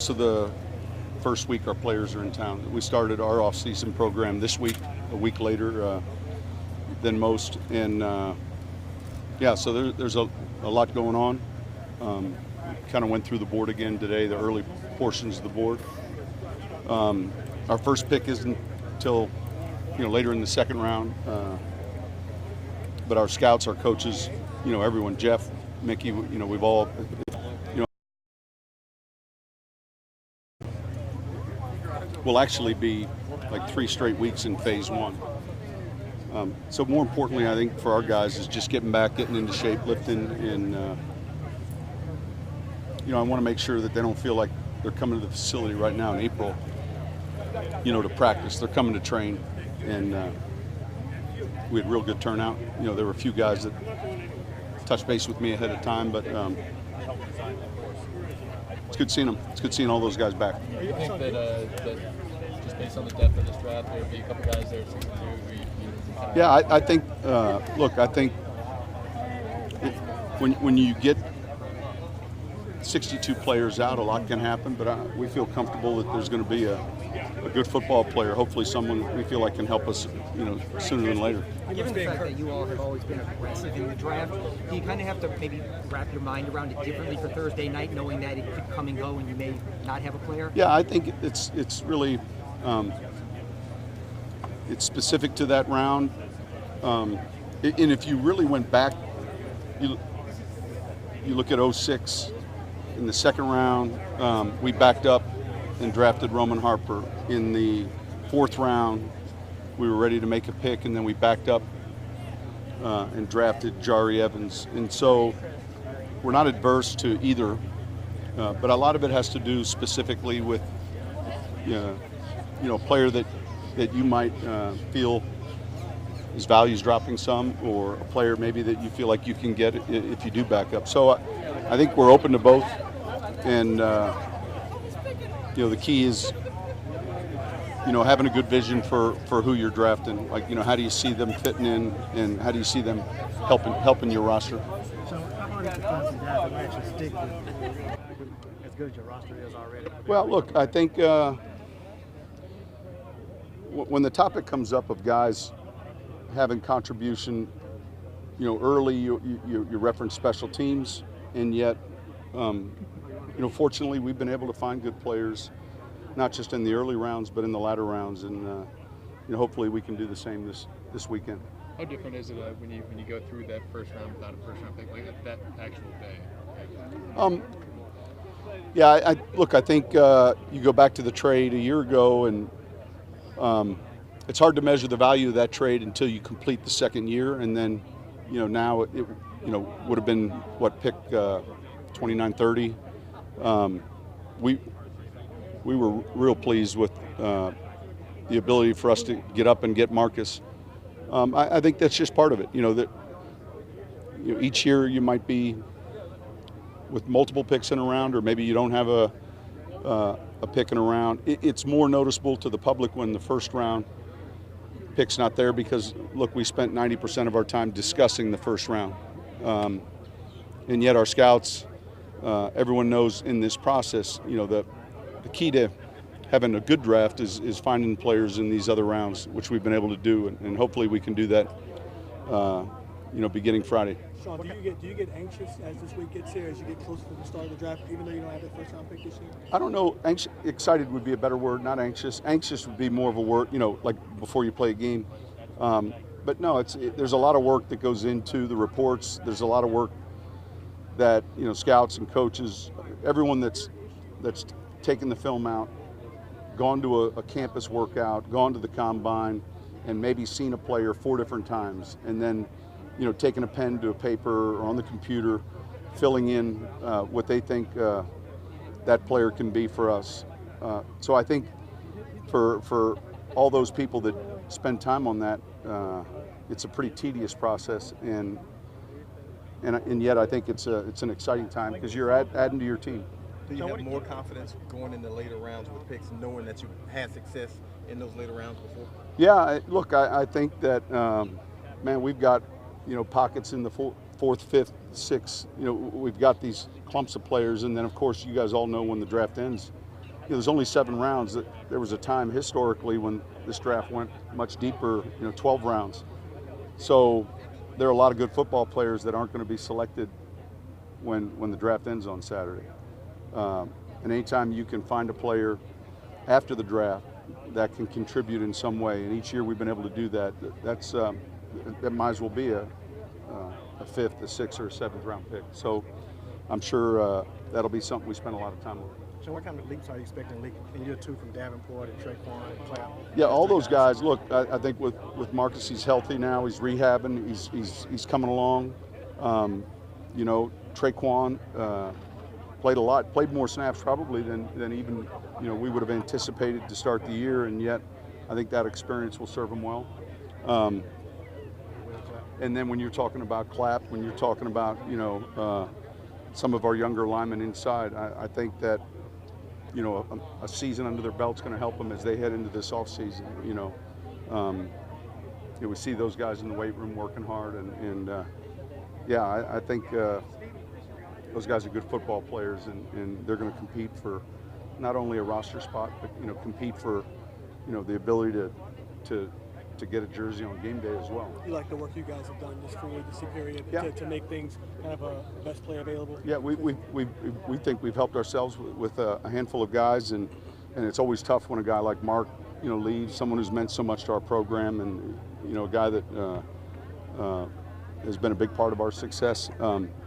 So the first week our players are in town. We started our off-season program this week, a week later than most, and yeah, so there's a lot going on. Kind of went through the board again today, the early portions of the board. Our first pick isn't until later in the second round, but our scouts, our coaches, everyone, Jeff, Mickey, we've all, will actually be like 3 straight weeks in phase one. So more importantly, I think for our guys is just getting back, getting into shape, lifting, and I want to make sure that they don't feel like they're coming to the facility right now in April, to practice. They're coming to train, and we had real good turnout. There were a few guys that touched base with me ahead of time, but it's good seeing them. It's good seeing all those guys back. Do you think that just based on the depth of this draft, there would be a couple guys there 6'2"? Yeah, I think. Look, I think when you get 62 players out, a lot can happen. But we feel comfortable that there's going to be a good football player. Hopefully, someone we feel like can help us, sooner than later. Given the fact that you all have always been aggressive in the draft, do you kind of have to maybe wrap your mind around it differently for Thursday night, knowing that it could come and go and you may not have a player? Yeah, I think it's really it's specific to that round. And if you really went back, you look at 06 in the second round, we backed up and drafted Roman Harper. In the 4th round, we were ready to make a pick, and then we backed up and drafted Jari Evans. And so we're not adverse to either, but a lot of it has to do specifically with a player that you might feel his value's dropping some, or a player maybe that you feel like you can get if you do back up. So I think we're open to both, and the key is having a good vision for who you're drafting. Like how do you see them fitting in, and how do you see them helping your roster? So how hard is it to actually stick with as good as your roster is already? Well, look, I think when the topic comes up of guys having contribution, early you reference special teams, and yet, fortunately we've been able to find good players, not just in the early rounds, but in the latter rounds, and hopefully we can do the same this weekend. How different is it when you go through that first round without a first round pick, like that actual day? Yeah, I think you go back to the trade a year ago, and it's hard to measure the value of that trade until you complete the second year, and then now it would have been pick 29, 30. We were real pleased with the ability for us to get up and get Marcus. I think that's just part of it. Each year you might be with multiple picks in a round, or maybe you don't have a pick in a round. It's more noticeable to the public when the first round pick's not there, because look, we spent 90% of our time discussing the first round, and yet our scouts, everyone knows in this process, the key to having a good draft is finding players in these other rounds, which we've been able to do, and hopefully we can do that beginning Friday. Sean, do you get anxious as this week gets here, as you get closer to the start of the draft, even though you don't have the first round pick this year? I don't know. Excited would be a better word, not anxious. Anxious would be more of a word, like before you play a game. But no, there's a lot of work that goes into the reports. There's a lot of work that scouts and coaches, everyone that's taken the film out, gone to a campus workout, gone to the combine, and maybe seen a player 4 different times, and then taking a pen to a paper or on the computer, filling in what they think that player can be for us. So I think for all those people that spend time on that, it's a pretty tedious process, and yet I think it's an exciting time because you're adding to your team. Do you have more confidence going in the later rounds with picks, knowing that you had success in those later rounds before? Yeah, look, I think that, man, we've got, pockets in the 4th, 5th, 6th. We've got these clumps of players, and then, of course, you guys all know when the draft ends, there's only 7 rounds. There was a time historically when this draft went much deeper, 12 rounds. So there are a lot of good football players that aren't going to be selected when the draft ends on Saturday. And anytime you can find a player after the draft that can contribute in some way, and each year we've been able to do that, that might as well be a 5th, a 6th, or a 7th round pick. So I'm sure that'll be something we spend a lot of time with. So what kind of leaps are you expecting in year 2 from Davenport and Traquan and Clapp? Yeah, all those guys. Look, I think with Marcus, he's healthy now. He's rehabbing. He's coming along. Traquan played more snaps probably than even we would have anticipated to start the year, and yet I think that experience will serve him well. And then when you're talking about Clapp, when you're talking about some of our younger linemen inside, I think that a season under their belt's going to help them as they head into this offseason. We see those guys in the weight room working hard, and I think those guys are good football players, and they're going to compete for not only a roster spot, but compete for the ability to get a jersey on game day as well. You like the work you guys have done this free agency period to make things kind of a best player available? Yeah, we think we've helped ourselves with a handful of guys, and it's always tough when a guy like Mark leaves, someone who's meant so much to our program, and a guy that has been a big part of our success.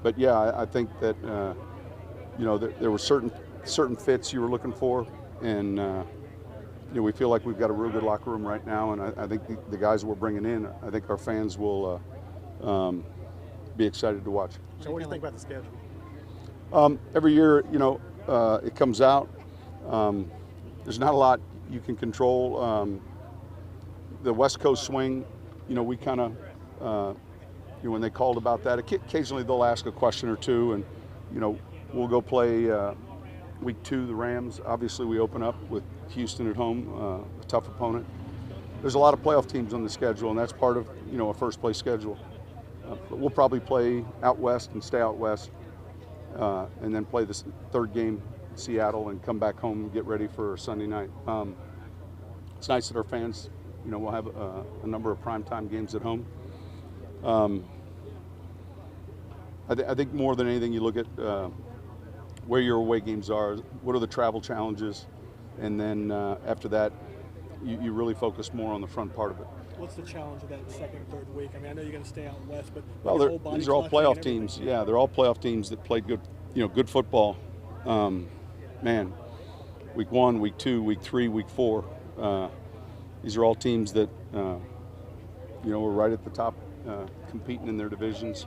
But yeah, I think that there were certain fits you were looking for, and we feel like we've got a real good locker room right now, and I think the guys we're bringing in, I think our fans will be excited to watch. So what do you think about the schedule? Every year, it comes out. There's not a lot you can control. The West Coast swing, we kind of, when they called about that, occasionally they'll ask a question or two, and we'll go play week 2, the Rams. Obviously, we open up with Houston at home, a tough opponent. There's a lot of playoff teams on the schedule, and that's part of a first place schedule. But we'll probably play out west and stay out west, and then play this 3rd game in Seattle and come back home and get ready for Sunday night. It's nice that our fans, will have a number of primetime games at home. I think more than anything, you look at where your away games are, what are the travel challenges, and then after that, you really focus more on the front part of it. What's the challenge of that 2nd and 3rd week? I mean, I know you're going to stay out west, but these are all playoff teams. Yeah, they're all playoff teams that played good, good football. Week 1, week 2, week 3, week 4. These are all teams that were right at the top, competing in their divisions.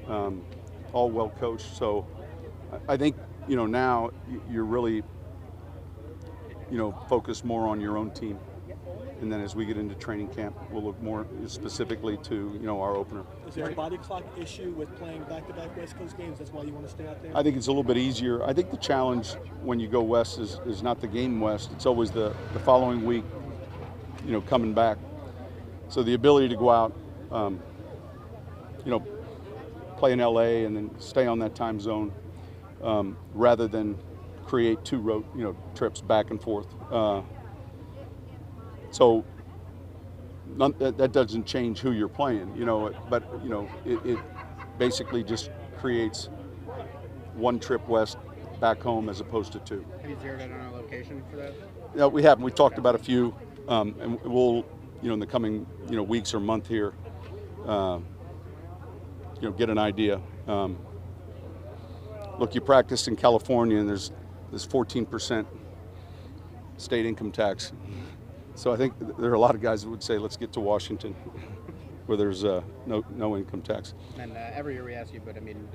All well coached. So I think now you're really focused more on your own team, and then as we get into training camp, we'll look more specifically to our opener. Is there a body clock issue with playing back-to-back West Coast games? That's why you want to stay out there? I think it's a little bit easier. I think the challenge when you go west is not the game west. It's always the following week, coming back. So the ability to go out, play in LA and then stay on that time zone, rather than create 2 road trips back and forth. So that doesn't change who you're playing, but it basically just creates 1 trip west back home as opposed to 2. Have you zeroed in on a location for that? No, we haven't. We talked about a few, and we'll in the coming weeks or month here, get an idea. Look, you practiced in California, and there's 14% state income tax. So I think there are a lot of guys that would say, let's get to Washington, where there's no income tax. And every year we ask you, but I mean,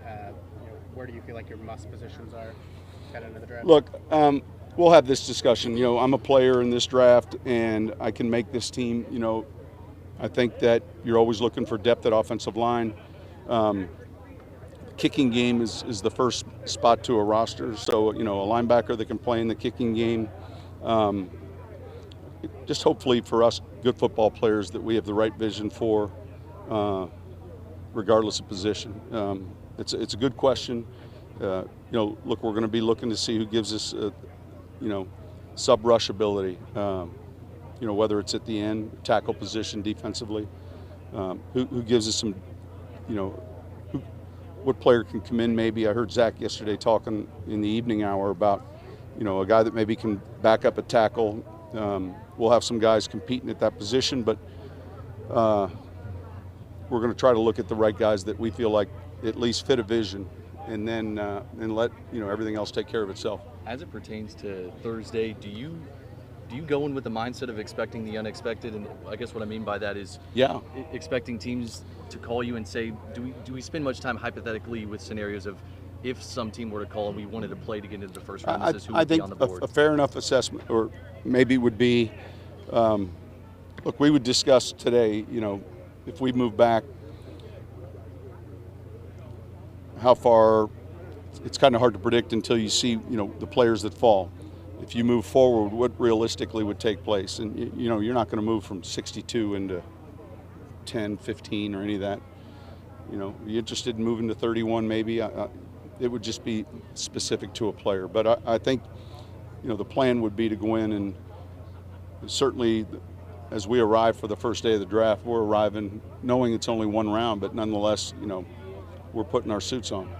where do you feel like your must positions are heading into the draft? Look, we'll have this discussion. I'm a player in this draft, and I can make this team. I think that you're always looking for depth at offensive line. Kicking game is the first spot to a roster. So, a linebacker that can play in the kicking game. Just hopefully for us good football players that we have the right vision for, regardless of position. It's a good question. Look, we're going to be looking to see who gives us, sub-rush ability. You know, whether it's at the end, tackle position defensively, who gives us some, you know, what player can come in maybe. I heard Zach yesterday talking in the evening hour about, you know, a guy that maybe can back up a tackle. We'll have some guys competing at that position, but we're going to try to look at the right guys that we feel like at least fit a vision, and then and let, you know, everything else take care of itself. As it pertains to Thursday, do you go in with the mindset of expecting the unexpected? And I guess what I mean by that is, expecting teams to call you and say, do we spend much time hypothetically with scenarios of if some team were to call and we wanted to play to get into the first round, this is who would be on the board? A fair enough assessment, or maybe would be, look, we would discuss today, you know, if we move back, how far. It's kind of hard to predict until you see, you know, the players that fall. If you move forward, what realistically would take place? And, you know, you're not going to move from 62 into 10, 15 or any of that. You know, are you interested in moving to 31 maybe? It would just be specific to a player. But I think, you know, the plan would be to go in, and certainly as we arrive for the first day of the draft, we're arriving knowing it's only one round, but nonetheless, you know, we're putting our suits on.